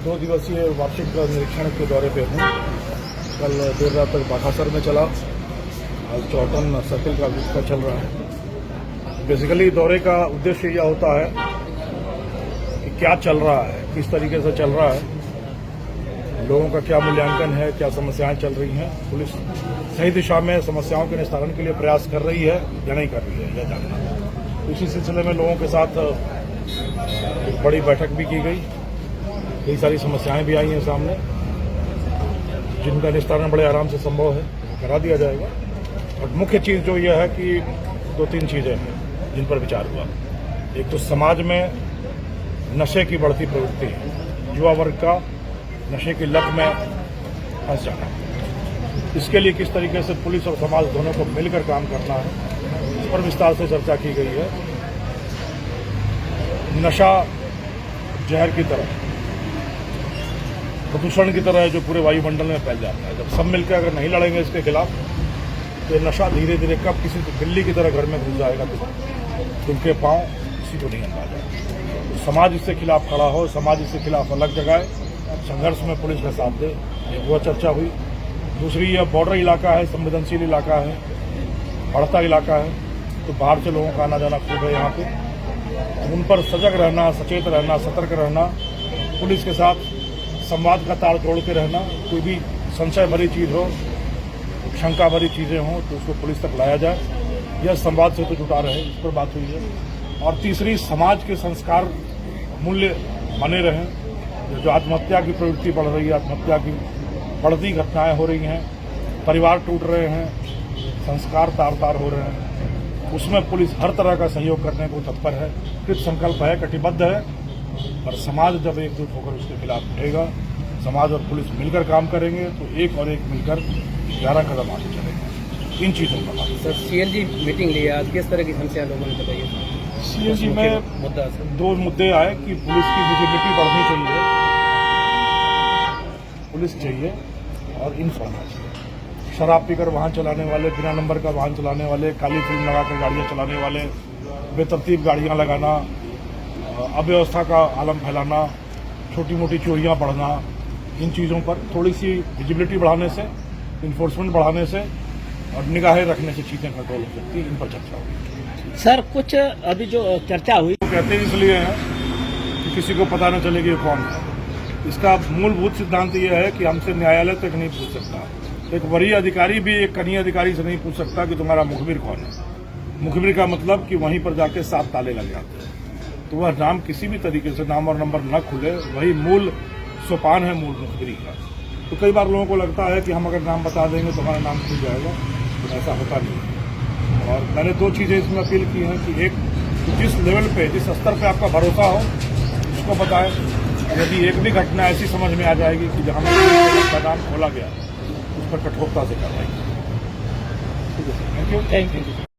2 दिवसीय वार्षिक निरीक्षण के दौरे पे हूँ। कल देर रात तक बाखासर में चला, आज चौटन सर्किल का विजिट चल रहा है। बेसिकली दौरे का उद्देश्य यह होता है कि क्या चल रहा है, किस तरीके से चल रहा है, लोगों का क्या मूल्यांकन है, क्या समस्याएं चल रही हैं, पुलिस सही दिशा में समस्याओं के निस्तारण के लिए प्रयास कर रही है या नहीं कर रही है, यह जानना। इसी सिलसिले में लोगों के साथ एक बड़ी बैठक भी की गई। कई सारी समस्याएं भी आई हैं सामने, जिनका निस्तारण बड़े आराम से संभव है, करा दिया जाएगा। और मुख्य चीज़ जो यह है कि 2-3 चीज़ें हैं जिन पर विचार हुआ। एक तो समाज में नशे की बढ़ती प्रवृत्ति है, युवा वर्ग का नशे की लत में फंस जाना। इसके लिए किस तरीके से पुलिस और समाज दोनों को मिलकर काम करना है, इस पर विस्तार से चर्चा की गई है। नशा जहर की तरह, प्रदूषण की तरह है जो पूरे वायुमंडल में फैल जाता है। जब सब मिलकर अगर नहीं लड़ेंगे इसके खिलाफ, तो नशा धीरे धीरे कब किसी बिल्ली की तरह घर में घुस जाएगा तो उनके पांव किसी को नहीं अंदाजा। तो समाज इसके खिलाफ खड़ा हो, समाज इसके खिलाफ अलग जगाए, संघर्ष में पुलिस का साथ दे, वो चर्चा हुई। दूसरी, यह बॉर्डर इलाका है, संवेदनशील इलाका है, बढ़ता इलाका है, तो बाहर से लोगों का आना जाना खूब है यहाँ पे। उन पर सजग रहना, सचेत रहना, सतर्क रहना, पुलिस के साथ संवाद का तार जोड़ के रहना। कोई भी संशय भरी चीज़ हो, शंका भरी चीज़ें हों, तो उसको पुलिस तक लाया जाए, यह संवाद से तो जुटा रहे, इस पर बात हुई है। और तीसरी, समाज के संस्कार मूल्य बने रहें। जो आत्महत्या की प्रवृत्ति बढ़ रही है, आत्महत्या की बढ़ती घटनाएं हो रही हैं, परिवार टूट रहे हैं, संस्कार तार तार हो रहे हैं, उसमें पुलिस हर तरह का सहयोग करने को तत्पर है, कृत संकल्प है, कटिबद्ध है। और समाज जब एकजुट होकर उसके खिलाफ उठेगा, समाज और पुलिस मिलकर काम करेंगे, तो एक और एक मिलकर 11 कदम आगे चलेंगे। इन चीज़ों का बात। सर, सीएनजी मीटिंग ली आज, किस तरह की समस्या लोगों ने बताई? सीएनजी में मुद्दा 2 मुद्दे आए कि पुलिस की विजिबिलिटी बढ़नी चाहिए, पुलिस चाहिए और इन्फॉर्मेशन चाहिए। शराब पीकर वाहन चलाने वाले, बिना नंबर का वाहन चलाने वाले, काली फिल्म लगाकर गाड़ियां चलाने वाले, बेतरतीब गाड़ियां लगाना, अव्यवस्था का आलम फैलाना, छोटी मोटी चोरियां बढ़ना, इन चीज़ों पर थोड़ी सी विजिबिलिटी बढ़ाने से, इन्फोर्समेंट बढ़ाने से और निगाहें रखने से चीज़ें कंट्रोल हो सकती है। इन पर चर्चा हुई। सर, कुछ अभी जो चर्चा हुई, वो कहते हैं इसलिए है कि किसी को पता न चले कि ये कौन है। इसका मूलभूत सिद्धांत यह है कि हमसे न्यायालय तक नहीं पूछ सकता, एक वरीय अधिकारी भी एक कनीय अधिकारी से नहीं पूछ सकता कि तुम्हारा मुखबिर कौन है। मुखबिर का मतलब कि वहीं पर जाके 7 ताले लग जाते हैं, तो वह नाम किसी भी तरीके से नाम और नंबर न खुले, वही मूल सोपान है मूल मुखबिरी का। तो कई बार लोगों को लगता है कि हम अगर नाम बता देंगे तो हमारा नाम खुल जाएगा, तो ऐसा होता नहीं है। और मैंने 2 चीज़ें इसमें अपील की हैं कि एक, जिस लेवल पे, जिस स्तर पे आपका भरोसा हो उसको बताएं। यदि एक भी घटना ऐसी समझ में आ जाएगी कि जहाँ का नाम खोला गया, उस पर कठोरता से कार्रवाई। ठीक है, थैंक यू।